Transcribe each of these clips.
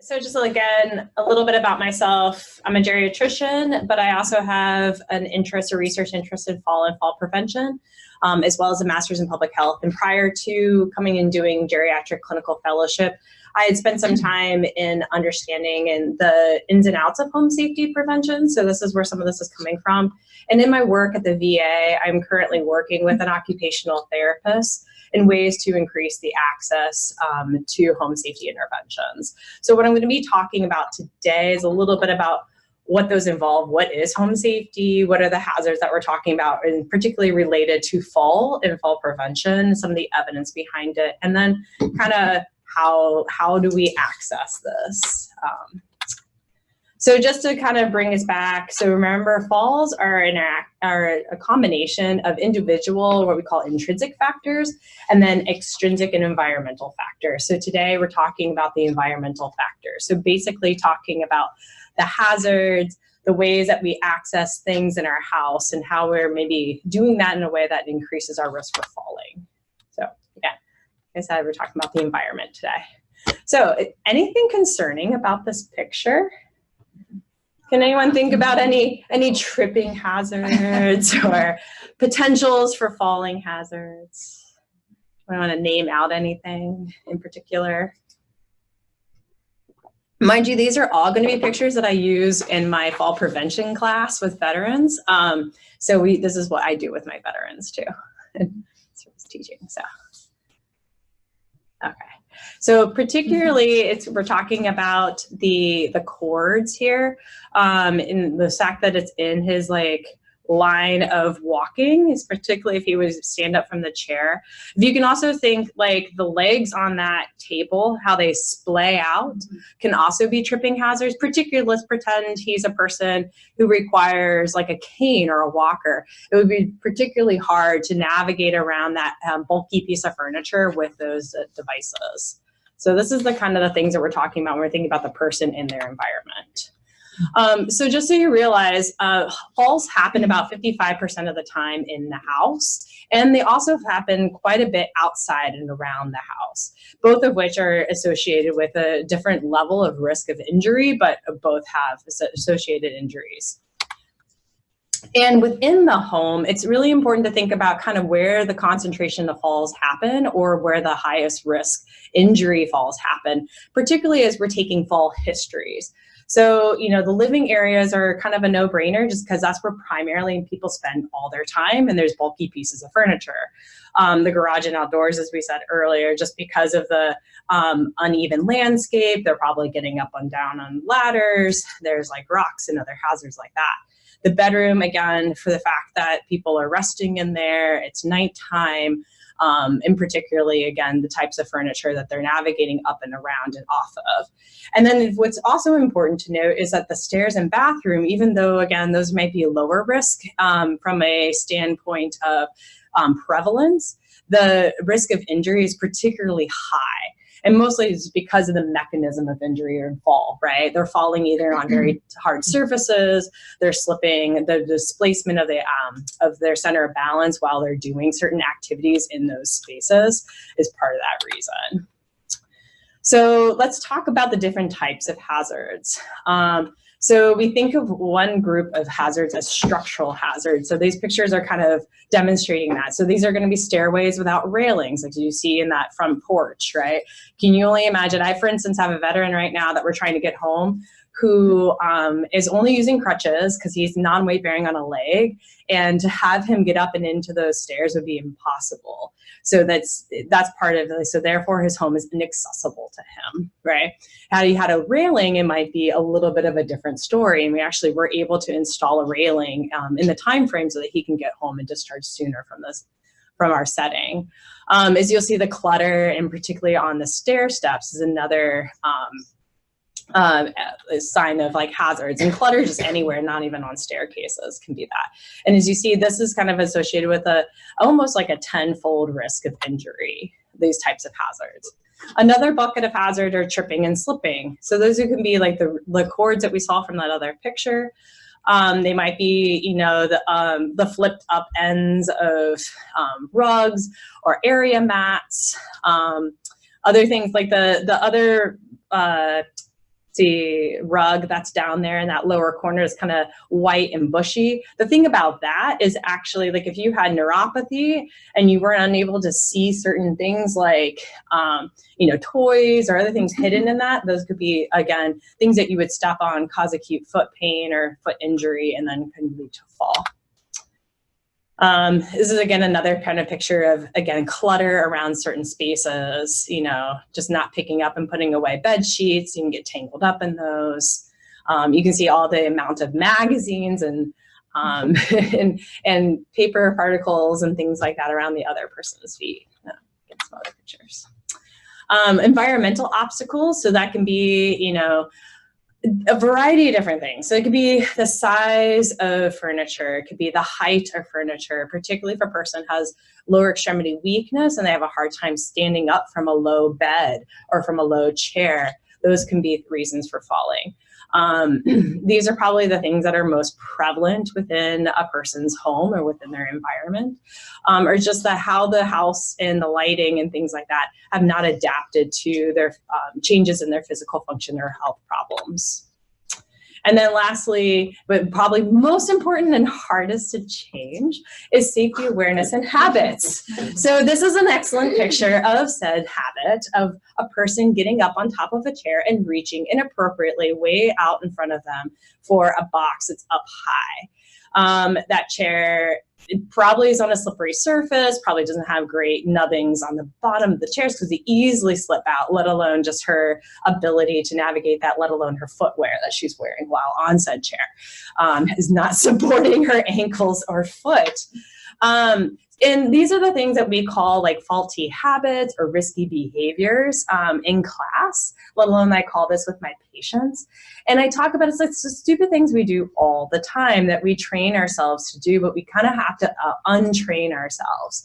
So just again, a little bit about myself. I'm a geriatrician, but I also have an interest, a research interest in fall and fall prevention, as well as a master's in public health. And prior to coming and doing geriatric clinical fellowship, I had spent some time in understanding and the ins and outs of home safety prevention. So this is where some of this is coming from. And in my work at the VA, I'm currently working with an occupational therapist in ways to increase the access to home safety interventions. So what I'm going to be talking about today is a little bit about what those involve, what is home safety, what are the hazards that we're talking about, and particularly related to fall and fall prevention, some of the evidence behind it, and then kind of how do we access this. So just to kind of bring us back, so remember, falls are a combination of individual, what we call intrinsic factors, and then extrinsic and environmental factors. So today we're talking about the environmental factors. So basically talking about the hazards, the ways that we access things in our house, and how we're maybe doing that in a way that increases our risk for falling. So again, like I said, we're talking about the environment today. So anything concerning about this picture? Can anyone think about any tripping hazards or potentials for falling hazards? I want to name out anything in particular. Mind you, these are all going to be pictures that I use in my fall prevention class with veterans. So this is what I do with my veterans too. Service teaching. So, okay. So particularly, we're talking about the cords here, in the fact that it's in his line of walking, is particularly if he would stand up from the chair. You can also think the legs on that table, how they splay out, can also be tripping hazards. Particularly, let's pretend he's a person who requires a cane or a walker. It would be particularly hard to navigate around that bulky piece of furniture with those devices. So this is the kind of the things that we're talking about when we're thinking about the person in their environment. So just so you realize, falls happen about 55% of the time in the house, and they also happen quite a bit outside and around the house, both of which are associated with a different level of risk of injury, but both have associated injuries. And within the home, it's really important to think about kind of where the concentration of falls happen or where the highest risk injury falls happen, particularly as we're taking fall histories. So, the living areas are kind of a no-brainer just because that's where primarily people spend all their time, and there's bulky pieces of furniture. The garage and outdoors, as we said earlier, just because of the uneven landscape, they're probably getting up and down on ladders. There's rocks and other hazards like that. The bedroom, again, for the fact that people are resting in there, it's nighttime, and particularly, again, the types of furniture that they're navigating up and around and off of. And then what's also important to note is that the stairs and bathroom, even though, again, those might be lower risk from a standpoint of prevalence, the risk of injury is particularly high. And mostly it's because of the mechanism of injury or fall, right? They're falling either on very hard surfaces, they're slipping, the displacement of their center of balance while they're doing certain activities in those spaces is part of that reason. So let's talk about the different types of hazards. So we think of one group of hazards as structural hazards. So these pictures are kind of demonstrating that. So these are going to be stairways without railings, like you see in that front porch, right? Can you only imagine? I, for instance, have a veteran right now that we're trying to get home who is only using crutches because he's non-weight bearing on a leg, and to have him get up and into those stairs would be impossible. So that's part of it. So therefore his home is inaccessible to him, right? Had he had a railing, it might be a little bit of a different story. And we actually were able to install a railing in the time frame so that he can get home and discharge sooner from our setting. As you'll see, the clutter, and particularly on the stair steps, is another a sign of hazards, and clutter just anywhere, not even on staircases, can be that. And as you see, this is kind of associated with almost a 10-fold risk of injury, these types of hazards. Another bucket of hazard are tripping and slipping. So those can be the cords that we saw from that other picture. They might be, the flipped up ends of rugs or area mats. Other things like the other See rug that's down there in that lower corner is kind of white and bushy. The thing about that is actually, like, if you had neuropathy and you were unable to see certain things like, toys or other things hidden in that, those could be, again, things that you would step on, cause acute foot pain or foot injury, and then can lead to a fall. This is, again, another kind of picture of, again, clutter around certain spaces, just not picking up and putting away bed sheets. You can get tangled up in those. You can see all the amount of magazines and and paper particles and things like that around the other person's feet. Get some other pictures. Environmental obstacles. So that can be, a variety of different things. So it could be the size of furniture, it could be the height of furniture, particularly if a person has lower extremity weakness and they have a hard time standing up from a low bed or from a low chair. Those can be reasons for falling. These are probably the things that are most prevalent within a person's home or within their environment, or just how the house and the lighting and things like that have not adapted to their changes in their physical function or health problems. And then lastly, but probably most important and hardest to change, is safety awareness and habits. So this is an excellent picture of said habit of a person getting up on top of a chair and reaching inappropriately way out in front of them for a box that's up high. That chair, it probably is on a slippery surface, probably doesn't have great nubbings on the bottom of the chairs because they easily slip out, let alone just her ability to navigate that, let alone her footwear that she's wearing while on said chair is not supporting her ankles or foot. And these are the things that we call like faulty habits or risky behaviors in class, let alone I call this with my patients. And I talk about it's like the stupid things we do all the time that we train ourselves to do, but we kind of have to untrain ourselves.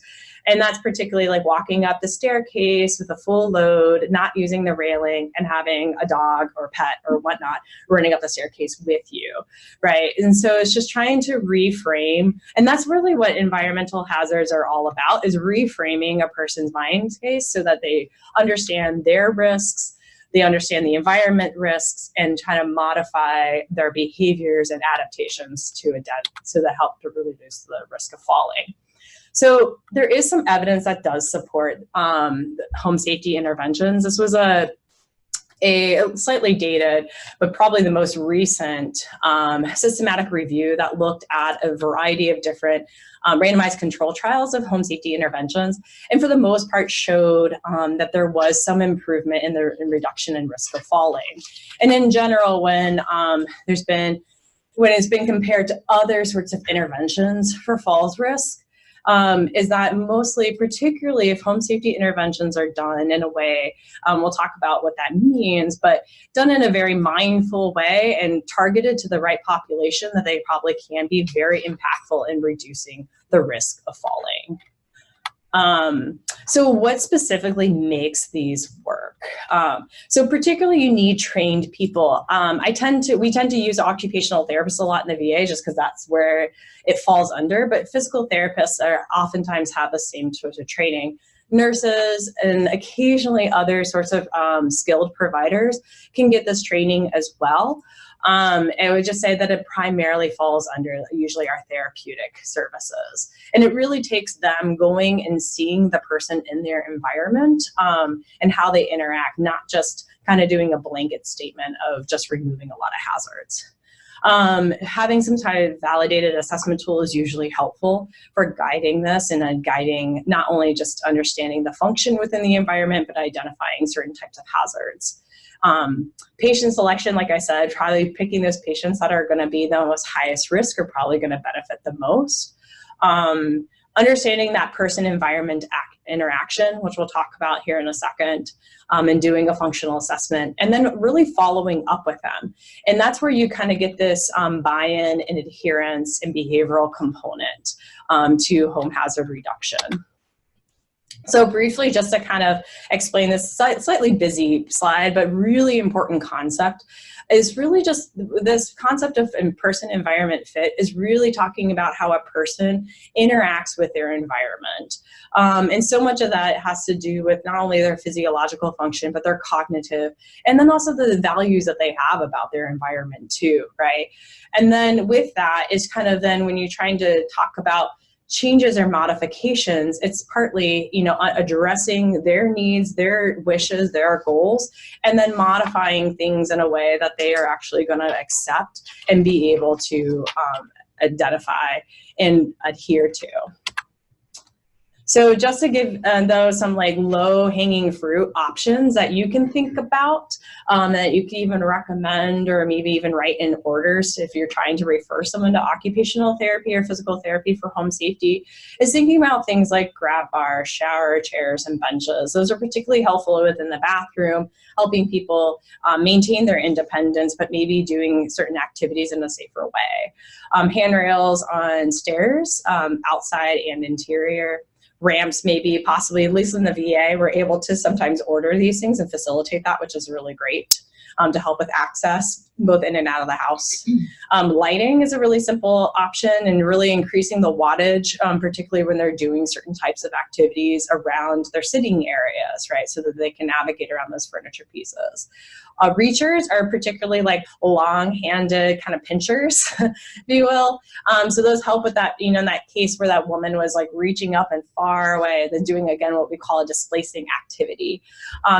And that's particularly like walking up the staircase with a full load, not using the railing, and having a dog or pet or whatnot running up the staircase with you, right? And so it's just trying to reframe. And that's really what environmental hazards are all about, is reframing a person's mind space so that they understand their risks, they understand the environment risks, and try to modify their behaviors and adaptations to adapt so that help to reduce the risk of falling. So there is some evidence that does support home safety interventions. This was a slightly dated, but probably the most recent systematic review that looked at a variety of different randomized control trials of home safety interventions, and for the most part showed that there was some improvement in the reduction in risk of falling. And in general, when it's been compared to other sorts of interventions for falls risk, is that mostly, particularly if home safety interventions are done in a way, we'll talk about what that means, but done in a very mindful way and targeted to the right population, that they probably can be very impactful in reducing the risk of falling. So what specifically makes these work? So particularly you need trained people. We tend to use occupational therapists a lot in the VA just because that's where it falls under, but physical therapists oftentimes have the same sort of training. Nurses and occasionally other sorts of skilled providers can get this training as well. And I would just say that it primarily falls under usually our therapeutic services. And it really takes them going and seeing the person in their environment and how they interact, not just kind of doing a blanket statement of just removing a lot of hazards. Having some type of validated assessment tool is usually helpful for guiding this and guiding not only just understanding the function within the environment, but identifying certain types of hazards. Patient selection, like I said, probably picking those patients that are going to be the most highest risk are probably going to benefit the most. Understanding that person-environment interaction, which we'll talk about here in a second, and doing a functional assessment, and then really following up with them. And that's where you kind of get this buy-in and adherence and behavioral component to home hazard reduction. So briefly, just to kind of explain this slightly busy slide, but really important concept, is really just this concept of in-person environment fit is really talking about how a person interacts with their environment. And so much of that has to do with not only their physiological function, but their cognitive, and then also the values that they have about their environment too, right? And then with that is kind of then when you're trying to talk about changes or modifications, it's partly, you know, addressing their needs, their wishes, their goals, and then modifying things in a way that they are actually going to accept and be able to identify and adhere to. So just to give those some like low hanging fruit options that you can think about, that you can even recommend or maybe even write in orders if you're trying to refer someone to occupational therapy or physical therapy for home safety, is thinking about things like grab bars, shower chairs, and benches. Those are particularly helpful within the bathroom, helping people maintain their independence, but maybe doing certain activities in a safer way. Handrails on stairs, outside and interior. Ramps, maybe possibly, at least in the VA, we're able to sometimes order these things and facilitate that, which is really great to help with access both in and out of the house. Lighting is a really simple option, and really increasing the wattage, particularly when they're doing certain types of activities around their sitting areas, right, so that they can navigate around those furniture pieces. Reachers are particularly like long-handed kind of pinchers, if you will. So those help with that, you know, in that case where that woman was like reaching up and far away, then doing again what we call a displacing activity.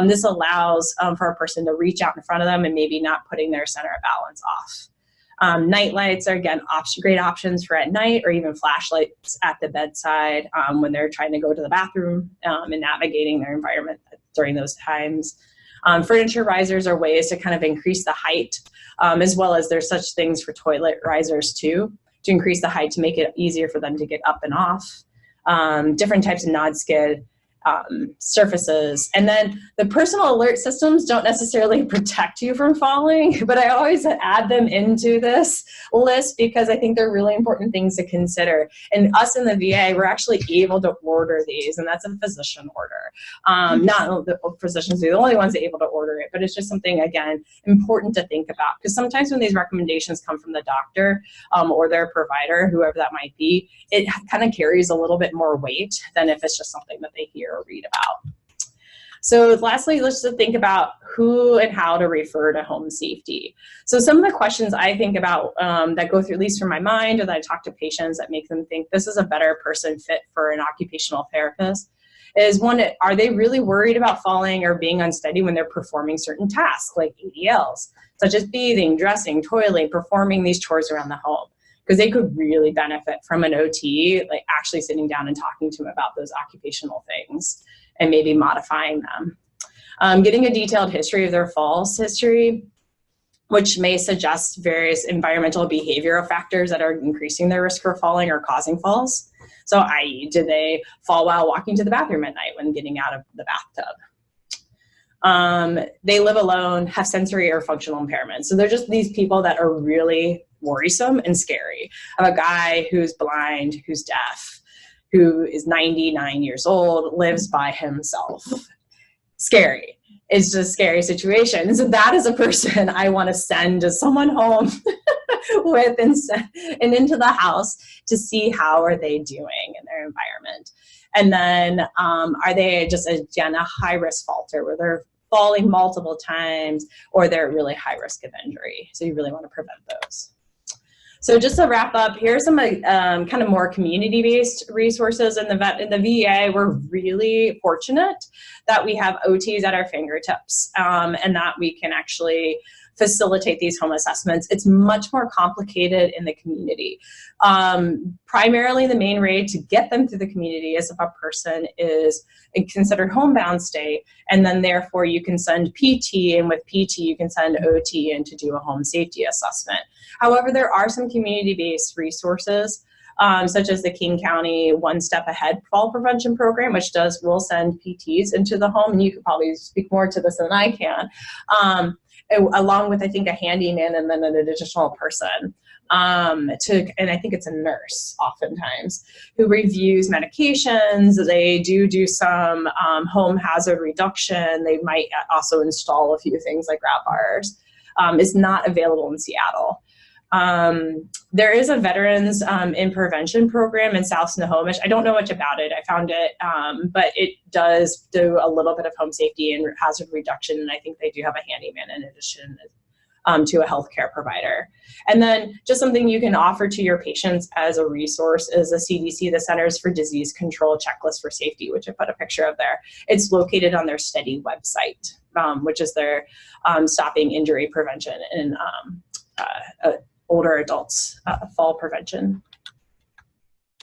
This allows for a person to reach out in front of them and maybe not putting their center of balance off. Night lights are again great options for at night, or even flashlights at the bedside when they're trying to go to the bathroom and navigating their environment during those times. Furniture risers are ways to kind of increase the height, as well as there's such things for toilet risers too, to increase the height to make it easier for them to get up and off. Different types of nod skid surfaces. And then the personal alert systems don't necessarily protect you from falling, but I always add them into this list because I think they're really important things to consider. And us in the VA, we're actually able to order these, and that's a physician order. Not the physicians are the only ones able to order it, but it's just something, again, important to think about, because sometimes when these recommendations come from the doctor or their provider, whoever that might be, it kind of carries a little bit more weight than if it's just something that they hear or read about. So lastly, let's just think about who and how to refer to home safety. So some of the questions I think about that go through, at least through my mind, or that I talk to patients that make them think this is a better person fit for an occupational therapist, is one, are they really worried about falling or being unsteady when they're performing certain tasks like ADLs, such as bathing, dressing, toiling, performing these chores around the home? Because they could really benefit from an OT, like actually sitting down and talking to them about those occupational things and maybe modifying them. Getting a detailed history of their falls history, which may suggest various environmental behavioral factors that are increasing their risk for falling or causing falls. So i.e., do they fall while walking to the bathroom at night when getting out of the bathtub? They live alone, have sensory or functional impairments. So they're just these people that are really worrisome and scary. I have a guy who's blind, who's deaf, who is 99 years old, lives by himself. Scary. It's just a scary situation. So that is a person I want to send to someone home with and into the house to see how are they doing in their environment. And then are they just, again, a high-risk faulter where they're falling multiple times, or they're at really high risk of injury. So you really want to prevent those. So just to wrap up, here's some kind of more community-based resources. In the VA, we're really fortunate that we have OTs at our fingertips and that we can actually facilitate these home assessments. It's much more complicated in the community. Primarily, the main way to get them through the community is if a person is considered homebound state, and then therefore you can send PT, and with PT you can send OT in to do a home safety assessment. However, there are some community-based resources such as the King County One Step Ahead Fall Prevention Program, which will send PTs into the home, and you could probably speak more to this than I can, along with, I think, a handyman and then an additional person. And I think it's a nurse oftentimes, who reviews medications. They do some home hazard reduction. They might also install a few things like grab bars. Is not available in Seattle. There is a veterans intervention program in South Snohomish. I don't know much about it. I found it, but it does do a little bit of home safety and hazard reduction. And I think they do have a handyman in addition to a healthcare provider. And then just something you can offer to your patients as a resource is the CDC, the Centers for Disease Control Checklist for Safety, which I put a picture of there. It's located on their STEADY website, which is their stopping injury prevention in older adults fall prevention